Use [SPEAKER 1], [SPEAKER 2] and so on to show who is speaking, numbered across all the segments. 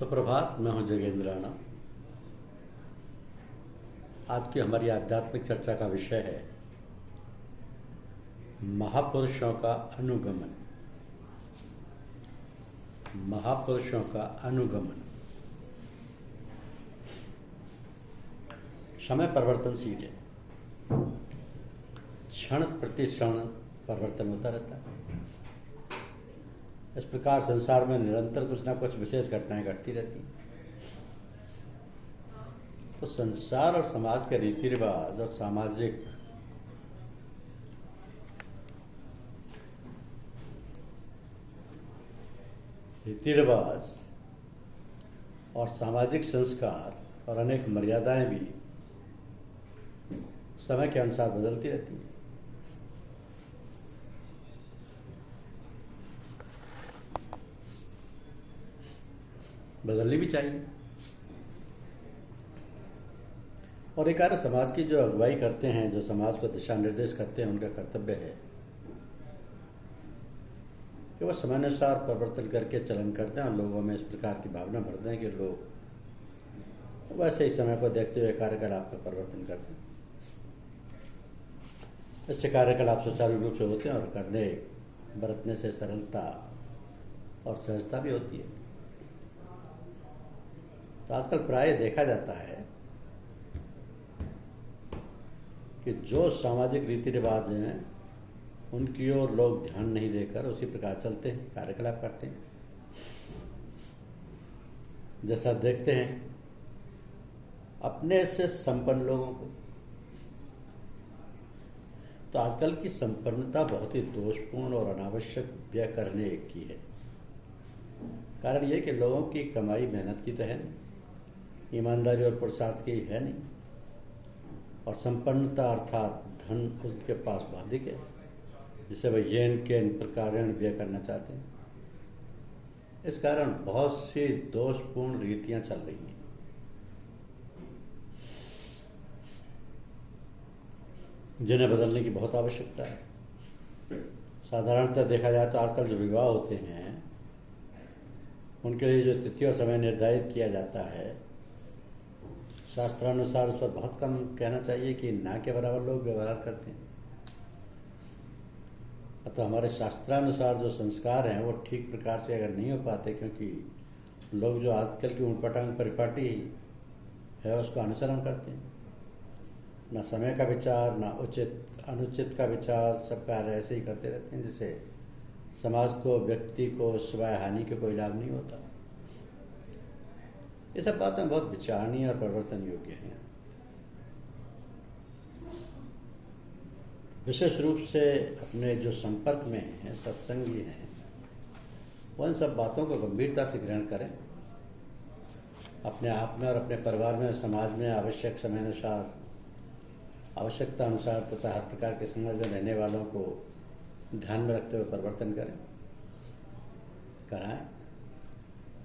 [SPEAKER 1] सुप्रभात। मैं हूं जोगेंद्र राणा। आज की हमारी आध्यात्मिक चर्चा का विषय है महापुरुषों का अनुगमन। महापुरुषों का अनुगमन। समय परिवर्तनशील है, क्षण प्रति क्षण परिवर्तन होता रहता है। इस प्रकार संसार में निरंतर कुछ ना कुछ विशेष घटनाएं घटती रहती हैं। तो संसार और समाज के रीति रिवाज और सामाजिक रीति रिवाज और सामाजिक संस्कार और अनेक मर्यादाएं भी समय के अनुसार बदलती रहती हैं। बदलनी भी चाहिए। और एक कार्य समाज की जो अगुवाई करते हैं, जो समाज को दिशा निर्देश करते हैं, उनका कर्तव्य है कि वह समयानुसार परिवर्तन करके चलन करते हैं और लोगों में इस प्रकार की भावना भर दें कि लोग वैसे ही समय को देखते हुए कार्यकलाप में परिवर्तन करते हैं। इससे कार्यकलाप सुचारू रूप से होते हैं और करने बरतने से सरलता और सहजता भी होती है। तो आजकल प्राय देखा जाता है कि जो सामाजिक रीति रिवाज हैं उनकी ओर लोग ध्यान नहीं देकर उसी प्रकार चलते हैं, कार्यकलाप करते हैं। जैसा देखते हैं अपने से संपन्न लोगों को, तो आजकल की संपन्नता बहुत ही दोषपूर्ण और अनावश्यक व्यय करने की है। कारण यह कि लोगों की कमाई मेहनत की तो है नहीं, ईमानदारी और पुरुषार्थ की है नहीं, और संपन्नता अर्थात धन उसके पास बाधिक है जिसे वह येन केन प्रकार व्यय करना चाहते हैं। इस कारण बहुत सी दोषपूर्ण रीतियां चल रही हैं। जिन्हें बदलने की बहुत आवश्यकता है। साधारणतः देखा जाए तो आजकल जो विवाह होते हैं उनके लिए जो तिथि और समय निर्धारित किया जाता है, शास्त्रानुसार उस पर बहुत कम कहना चाहिए कि ना के बराबर लोग व्यवहार करते हैं। तो हमारे शास्त्रानुसार जो संस्कार हैं वो ठीक प्रकार से अगर नहीं हो पाते, क्योंकि लोग जो आजकल की ऊटपटांग परिपाटी है उसको अनुसरण करते हैं, ना समय का विचार, ना उचित अनुचित का विचार, सब कार्य ऐसे ही करते रहते हैं जिससे समाज को, व्यक्ति को सिवाय हानि के कोई लाभ नहीं होता। ये सब बातें बहुत विचारणीय और परिवर्तन योग्य हैं। विशेष रूप से अपने जो संपर्क में हैं, सत्संगी हैं, वो इन सब बातों को गंभीरता से ग्रहण करें। अपने आप में और अपने परिवार में, समाज में आवश्यक समयानुसार, आवश्यकता अनुसार तथा हर प्रकार के समाज में रहने वालों को ध्यान में रखते हुए परिवर्तन कराएं।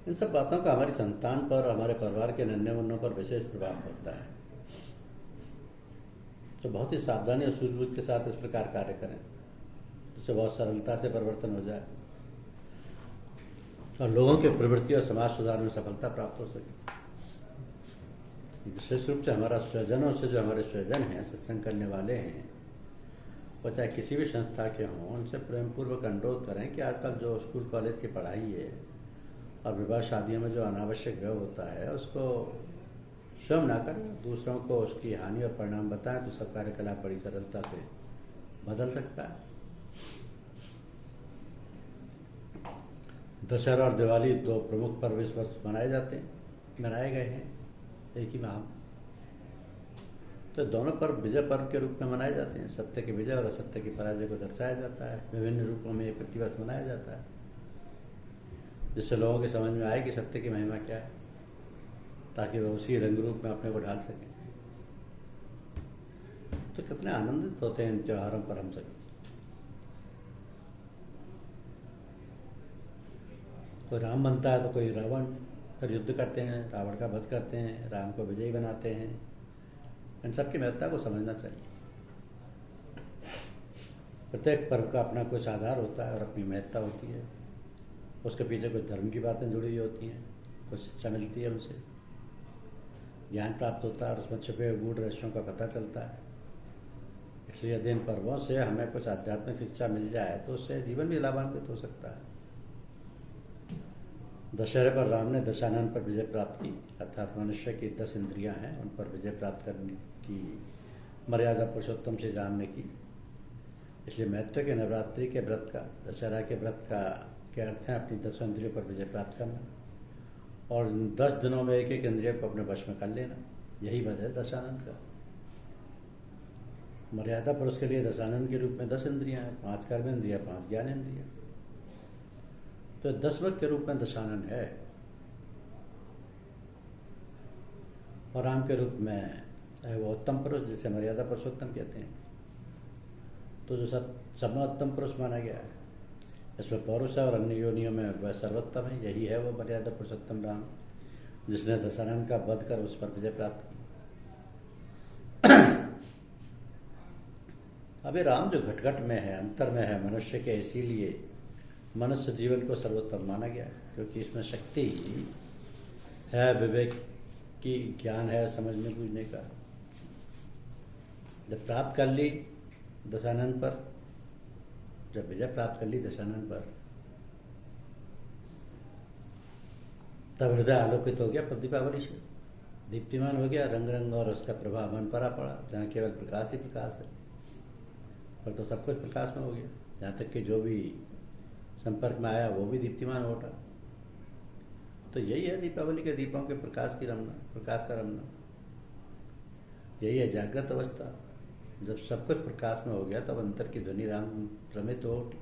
[SPEAKER 1] इन सब बातों का हमारी संतान पर, हमारे परिवार के नन्हे मुन्नों पर विशेष प्रभाव पड़ता है। तो बहुत ही सावधानी और सूझबूझ के साथ इस प्रकार कार्य करें जिससे बहुत सरलता से परिवर्तन हो जाए और लोगों के प्रवृत्ति और समाज सुधार में सफलता प्राप्त हो सके। विशेष रूप से हमारा स्वजनों से, जो हमारे स्वजन हैं, सत्संग करने वाले हैं, वो चाहे किसी भी संस्था के हों, उनसे प्रेमपूर्वक अनुरोध करें कि आजकल जो स्कूल कॉलेज की पढ़ाई है और विवाह शादियों में जो अनावश्यक व्यय होता है उसको स्वयं ना करें, दूसरों को उसकी हानि और परिणाम बताएं, तो सब कार्यकलाप बड़ी सरलता से बदल सकता है। दशहरा और दिवाली दो प्रमुख पर्व इस वर्ष मनाए गए हैं एक ही माह। तो दोनों पर्व विजय पर्व के रूप में मनाए जाते हैं। सत्य की विजय और असत्य की पराजय को दर्शाया जाता है। विभिन्न रूपों में प्रतिवर्ष मनाया जाता है जिससे लोगों के समझ में आए कि सत्य की महिमा क्या है, ताकि वह उसी रंग रूप में अपने को ढाल सकें। तो कितने आनंदित होते हैं इन त्योहारों पर हम सभी। कोई राम बनता है तो कोई रावण पर युद्ध करते हैं, रावण का वध करते हैं, राम को विजयी बनाते हैं। इन सब की महत्ता को समझना चाहिए। प्रत्येक पर्व का अपना कुछ आधार होता है और अपनी महत्ता होती है। उसके पीछे कुछ धर्म की बातें जुड़ी हुई होती हैं। कुछ शिक्षा मिलती है उनसे, ज्ञान प्राप्त होता है और उसमें छुपे हुए गूढ़ रहस्यों का पता चलता है। इसलिए यदि इन पर्वों से हमें कुछ आध्यात्मिक शिक्षा मिल जाए तो उससे जीवन भी लाभान्वित हो सकता है। दशहरे पर राम ने दशानन पर विजय प्राप्त की, अर्थात मनुष्य की 10 इंद्रियां हैं, उन पर विजय प्राप्त करने की मर्यादा पुरुषोत्तम श्री राम ने की। इसलिए महत्व के नवरात्रि के व्रत का, दशहरा के व्रत का के अर्थ है अपनी 10 इंद्रियों पर विजय प्राप्त करना और 10 दिनों में एक एक इंद्रिय को अपने वश में कर लेना। यही वध है दशानन का। मर्यादा पुरुष के लिए दशानन के रूप में 10 इंद्रियां हैं, 5 कर्म इंद्रियां, 5 ज्ञान इंद्रियां, तो 10 वक्त के रूप में दशानन है। और राम के रूप में वो उत्तम पुरुष, जिसे मर्यादा पुरुषोत्तम कहते हैं, तो जो सब में उत्तम पुरुष माना गया है, इसमें पौरुष है और अन्य योनियों में वह सर्वोत्तम है। यही है वो मर्यादा पुरुषोत्तम राम, जिसने दशानन का वध कर उस पर विजय प्राप्त की। अभी राम जो घटघट में है, अंतर में है मनुष्य के, इसीलिए मनुष्य जीवन को सर्वोत्तम माना गया है, क्योंकि इसमें शक्ति है, विवेक की ज्ञान है, समझने बूझने का। जब प्राप्त कर ली दशानन पर, जब विजय प्राप्त कर ली दशानन पर, तब हृदय आलोकित हो गया दीपावली से, दीप्तिमान हो गया, रंग रंग और उसका प्रभाव मन पर आ पड़ा। जहाँ केवल प्रकाश ही प्रकाश है, पर तो सब कुछ प्रकाश में हो गया। जहाँ तक कि जो भी संपर्क में आया वो भी दीप्तिमान हो उठा। तो यही है दीपावली के दीपों के प्रकाश की रमना, प्रकाश का रमना। यही है जागृत अवस्था। जब सब कुछ प्रकाश में हो गया तब अंतर की ध्वनि राम भ्रमित हो उठी,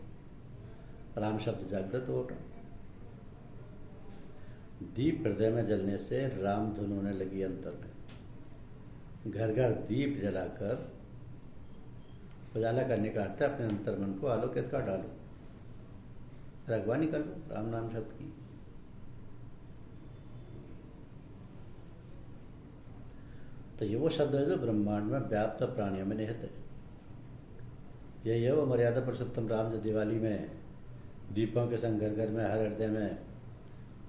[SPEAKER 1] राम शब्द जागृत हो उठा। दीप हृदय में जलने से राम धुन होने लगी अंतर में। घर घर दीप जलाकर उजाला करने का अर्थ है अपने अंतर मन को आलोकित कर डालो, रगवानी कर लो राम नाम शब्द की। तो ये वो शब्द है जो ब्रह्मांड में व्याप्त प्राणियों में निहित है। यही है वो मर्यादा पुरुषोत्तम राम जो दिवाली में दीपों के संग घर घर में, हर हृदय में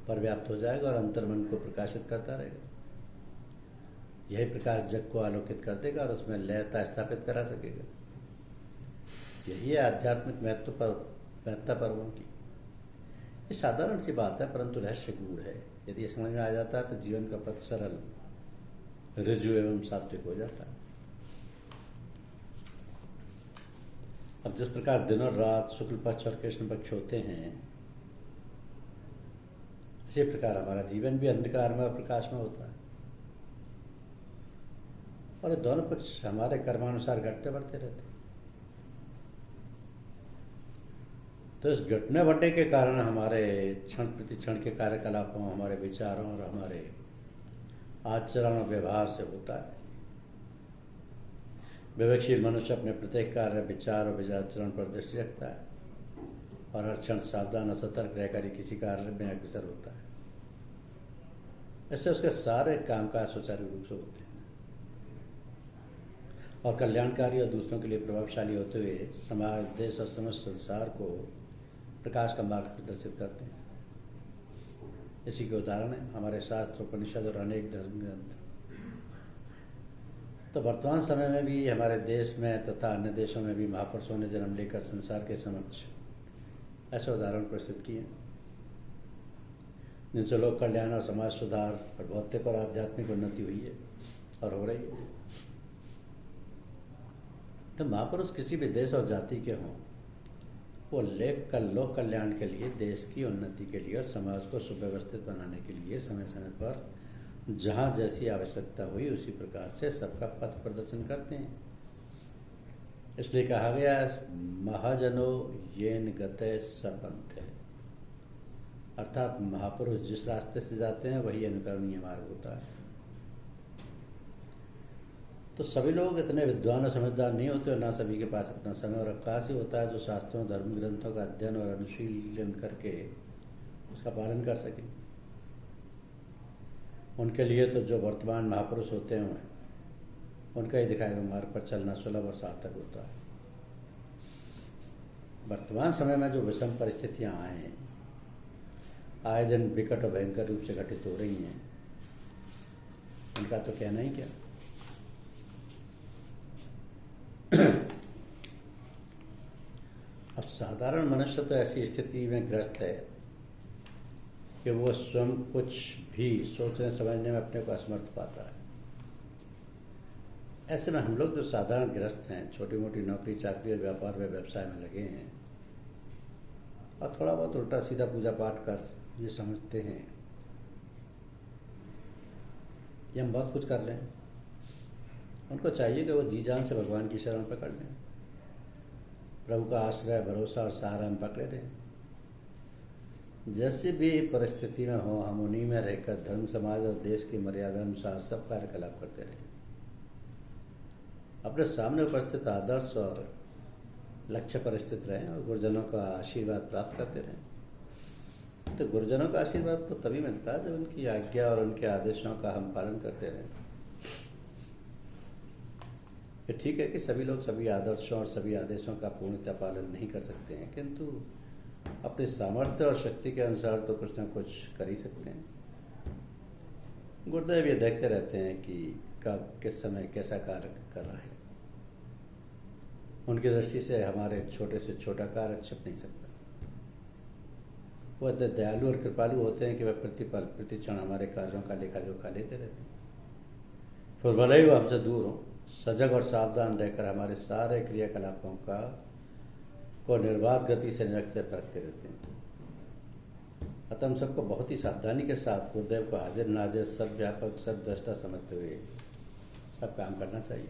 [SPEAKER 1] परव्याप्त हो जाएगा और अंतर्मन को प्रकाशित करता रहेगा। यही प्रकाश जग को आलोकित कर देगा और उसमें लयता स्थापित करा सकेगा। यही है आध्यात्मिक महत्ता पर्वों की। ये साधारण सी बात है, परंतु रहस्य गूढ़ है। यदि ये समझ में आ जाता है तो जीवन का पथ सरल, ऋजु एवं सात्विक हो जाता है। अब जिस प्रकार दिन और रात, शुक्ल पक्ष और कृष्ण पक्ष होते हैं, इसी प्रकार हमारा जीवन भी अंधकार में और प्रकाश में होता है। और ये दोनों पक्ष हमारे कर्मानुसार घटते बढ़ते रहते हैं। तो इस घटने बढ़ने के कारण हमारे क्षण प्रति क्षण के कार्यकलापों, हमारे विचारों और हमारे आचरण और व्यवहार से होता है। विवेकशील मनुष्य अपने प्रत्येक कार्य, विचार और विचाराचरण पर दृष्टि रखता है और हर क्षण सावधान और सतर्क रहकर ही किसी कार्य में अग्रसर होता है। इससे उसके सारे कामकाज सुचारू रूप से होते हैं और कल्याणकारी और दूसरों के लिए प्रभावशाली होते हुए समाज, देश और समस्त संसार को प्रकाश का मार्ग प्रदर्शित करते हैं। इसी के उदाहरण है हमारे शास्त्र, उपनिषद और अनेक धर्म ग्रंथ। तो वर्तमान समय में भी हमारे देश में तथा अन्य देशों में भी महापुरुषों ने जन्म लेकर संसार के समक्ष ऐसे उदाहरण प्रस्तुत किए जिनसे लोक कल्याण और समाज सुधार और भौतिक और आध्यात्मिक उन्नति हुई है और हो रही है। तो महापुरुष किसी भी देश और जाति के हों, वो लोक कल्याण के लिए, देश की उन्नति के लिए और समाज को सुव्यवस्थित बनाने के लिए समय समय पर जहाँ जैसी आवश्यकता हुई उसी प्रकार से सबका पथ प्रदर्शन करते हैं। इसलिए कहा गया महाजनो येन गते सपंथ है, अर्थात महापुरुष जिस रास्ते से जाते हैं वही अनुकरणीय मार्ग होता है। तो सभी लोग इतने विद्वान और समझदार नहीं होते और ना सभी के पास इतना समय और अवकाश ही होता है जो शास्त्रों, धर्म ग्रंथों का अध्ययन और अनुशीलन करके उसका पालन कर सके। उनके लिए तो जो वर्तमान महापुरुष होते हैं उनका ही दिखाए हुए मार्ग पर चलना सुलभ और सार्थक होता है। वर्तमान समय में जो विषम परिस्थितियां आए हैं, आए दिन विकट और भयंकर रूप से घटित हो रही हैं, उनका तो कहना ही क्या। अब साधारण मनुष्य तो ऐसी स्थिति में ग्रस्त है कि वो स्वयं कुछ भी सोचने समझने में अपने को असमर्थ पाता है। ऐसे में हम लोग जो साधारण ग्रस्त हैं, छोटी मोटी नौकरी चाकरी और व्यापार में व्यवसाय में लगे हैं और थोड़ा बहुत उल्टा सीधा पूजा पाठ कर ये समझते हैं कि हम बहुत कुछ कर रहे हैं, उनको चाहिए कि वो जी जान से भगवान की शरण पकड़ लें। प्रभु का आश्रय, भरोसा और सहारा हम पकड़े रहें। जैसे भी परिस्थिति में हो, हम उन्हीं में रहकर धर्म, समाज और देश की मर्यादा अनुसार सब कार्यकलाप करते रहें। अपने सामने उपस्थित आदर्श और लक्ष्य पर स्थित रहें और गुरुजनों का आशीर्वाद प्राप्त करते रहें। तो गुरुजनों का आशीर्वाद तो तभी मिलता है जब उनकी आज्ञा और उनके आदेशों का हम पालन करते रहें। ये ठीक है कि सभी लोग सभी आदर्शों और सभी आदेशों का पूर्णतः पालन नहीं कर सकते हैं, किंतु अपने सामर्थ्य और शक्ति के अनुसार तो कुछ ना कुछ कर ही सकते हैं। गुरुदेव ये देखते रहते हैं कि कब किस समय कैसा कार्य कर रहा है। उनकी दृष्टि से हमारे छोटे से छोटा कार्य छिप नहीं सकता। वो इतने दयालु और कृपालु होते हैं कि वह प्रतिपल प्रतिक्षण हमारे कार्यों का लेखा जोखा लेते रहते हैं। फिर भले ही वो हमसे दूर हो, सजग और सावधान रहकर हमारे सारे क्रियाकलापों को निर्बाध गति से निरखते परखते रहते हैं। अतः हम सबको बहुत ही सावधानी के साथ गुरुदेव को हाजिर नाजिर, सब व्यापक, सब दृष्टा समझते हुए सब काम करना चाहिए।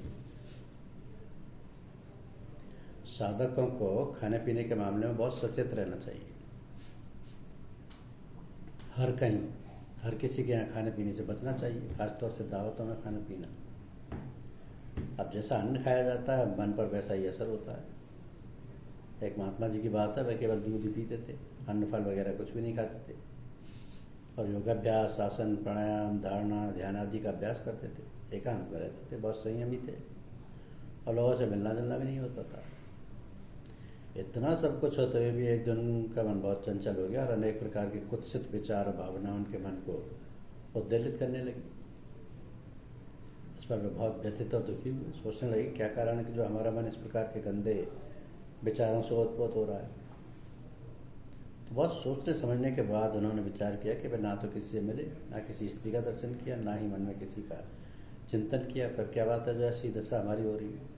[SPEAKER 1] साधकों को खाने पीने के मामले में बहुत सचेत रहना चाहिए। हर किसी के यहाँ खाने पीने से बचना चाहिए, खासतौर से दावतों में खाना पीना। अब जैसा अन्न खाया जाता है मन पर वैसा ही असर होता है। एक महात्मा जी की बात है, वह केवल दूध ही पीते थे, अन्न फल वगैरह कुछ भी नहीं खाते थे और योगाभ्यास, आसन, प्राणायाम, धारणा, ध्यान आदि का अभ्यास करते थे। एकांत में रहते थे, बहुत संयमी थे और लोगों से मिलना जुलना भी नहीं होता था। इतना सब कुछ होते हुए भी एक दिन उनका मन बहुत चंचल हो गया और अनेक प्रकार के कुत्सित विचार और भावना उनके मन को उद्वेलित करने लगी। इस पर वे बहुत व्यथित और दुखी हुए। सोचने लगे क्या कारण है कि जो हमारा मन इस प्रकार के गंदे विचारों से ओतप्रोत हो रहा है। तो बहुत सोचने समझने के बाद उन्होंने विचार किया कि वे ना तो किसी से मिले, ना किसी स्त्री का दर्शन किया, ना ही मन में किसी का चिंतन किया। फिर क्या बात है जो ऐसी दशा हमारी हो रही है।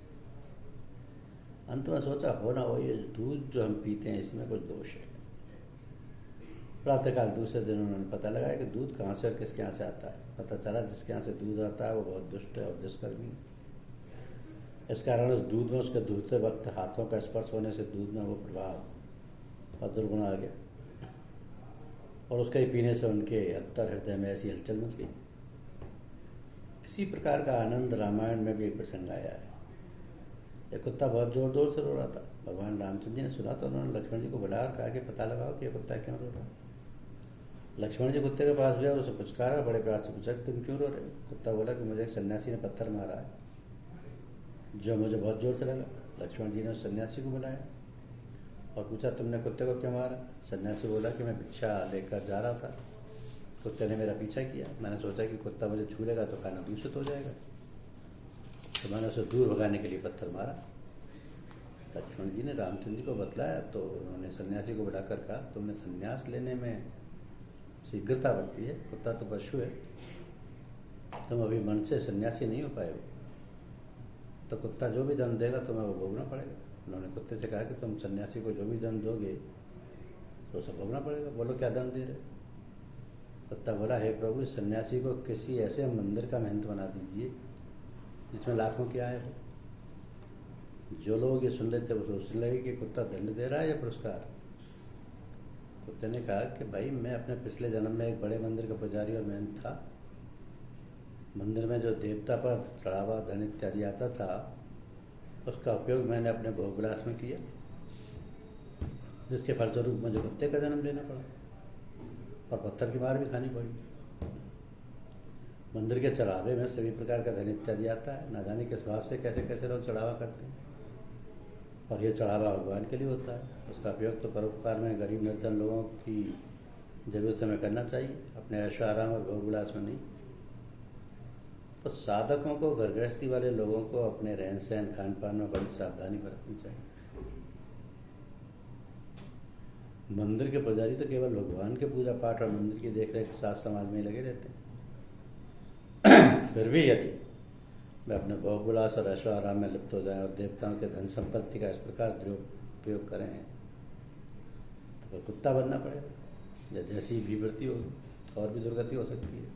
[SPEAKER 1] अंत में सोचा हो ना हो ये दूध जो हम पीते हैं इसमें कुछ दोष है। प्रातःकाल दूसरे दिन उन्होंने पता लगाया कि दूध कहाँ से और किसके यहाँ से आता है। पता चला जिसके यहाँ से दूध आता है वो बहुत दुष्ट है और दुष्कर्मी है। इस कारण उस दूध में उसके धुलते वक्त हाथों का स्पर्श होने से दूध में वो प्रभाव और दुर्गुण आ गया और उसका ही पीने से उनके अंतर हृदय में ऐसी हलचल मच गई। इसी प्रकार का आनंद रामायण में भी एक प्रसंग आया है। एक कुत्ता बहुत जोर जोर से रो रहा था। भगवान रामचंद्र जी ने सुना तो उन्होंने लक्ष्मण जी को बुलाया और कहा कि पता लगाओ कि ये कुत्ता क्यों रो रहा है। लक्ष्मण जी कुत्ते के पास गए और उसे पुचकारा, बड़े प्यार से पूछा तुम क्यों रो रहे हो। कुत्ता बोला कि मुझे एक सन्यासी ने पत्थर मारा है जो मुझे बहुत जोर से लगा। लक्ष्मण जी ने उस सन्यासी को बुलाया और पूछा तुमने कुत्ते को क्यों मारा। सन्यासी बोला कि मैं भिक्षा लेकर जा रहा था, कुत्ते ने मेरा पीछा किया। मैंने सोचा कि कुत्ता मुझे छू लेगा तो खाना दूषित हो जाएगा, तो मैंने उसे दूर भगाने के लिए पत्थर मारा। लक्ष्मण जी ने रामचंद्र जी को बतलाया तो उन्होंने सन्यासी को बुलाकर कहा तुमने सन्यास लेने में शीघ्रता बरती है, कुत्ता तो पशु है, तुम अभी मन से सन्यासी नहीं हो पाए हो, तो कुत्ता जो भी दंड देगा तुम्हें वो भोगना पड़ेगा। उन्होंने कुत्ते से कहा कि तुम सन्यासी को जो भी दंड दोगे तो उसे भोगना पड़ेगा। बोलो क्या दंड दे रहे। कुत्ता बोला हे प्रभु, सन्यासी को किसी ऐसे मंदिर का महंत बना दीजिए जिसमें लाखों की आय हो। जो लोग ये सुन लेते वो सोचने लगे कि कुत्ता दंड दे रहा है या पुरस्कार। कुत्ते ने कहा कि भाई मैं अपने पिछले जन्म में एक बड़े मंदिर का पुजारी और महंत था। मंदिर में जो देवता पर चढ़ावा, धन इत्यादि आता था उसका उपयोग मैंने अपने भोग विलास में किया, जिसके फलस्वरूप मुझे कुत्ते का जन्म लेना पड़ा और पत्थर की मार भी खानी पड़ी। मंदिर के चढ़ावे में सभी प्रकार का धन इत्यादि आता है, ना जाने किस भाव से कैसे कैसे लोग चढ़ावा करते हैं और ये चढ़ावा भगवान के लिए होता है। उसका उपयोग तो परोपकार में, गरीब निर्धन लोगों की जरूरत हमें करना चाहिए, अपने ऐशो आराम और भोग विलास में नहीं। तो साधकों को, घर गृहस्थी वाले लोगों को अपने रहन सहन खान पान में बड़ी सावधानी बरतनी चाहिए। मंदिर के पुजारी तो केवल भगवान के पूजा पाठ और मंदिर की देखरेख साथ संभाल में लगे रहते हैं। फिर भी यदि वे अपने भोग विलास और ऐशो आराम में लिप्त हो जाएं और देवताओं के धन संपत्ति का इस प्रकार दुरुपयोग करें तो फिर कुत्ता बनना पड़ेगा, या जैसी भी वृत्ति होगी और भी दुर्गति हो सकती है।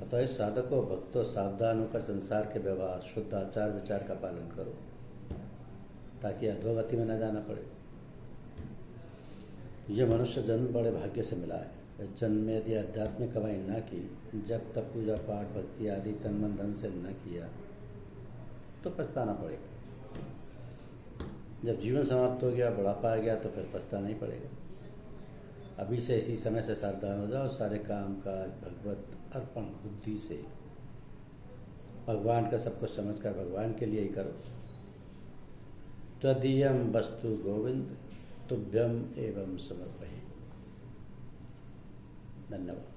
[SPEAKER 1] अतः इस साधकों भक्तों सावधान होकर संसार के व्यवहार, शुद्ध आचार विचार का पालन करो, ताकि अधोगति में न जाना पड़े। यह मनुष्य जन्म बड़े भाग्य से मिला है। इस जन्म में यदि आध्यात्मिक कमाई न की, जब तक पूजा पाठ भक्ति आदि तन मन धन से न किया, तो पछताना पड़ेगा। जब जीवन समाप्त हो गया, बुढ़ापा आ गया, तो फिर पछताना ही पड़ेगा। अभी से इसी समय से सावधान हो जाओ, सारे काम काज भगवत अर्पण बुद्धि से भगवान का सब कुछ समझकर भगवान के लिए ही करो। त्वदीयम वस्तु गोविंद तुभ्यम एवं समर्पये। धन्यवाद।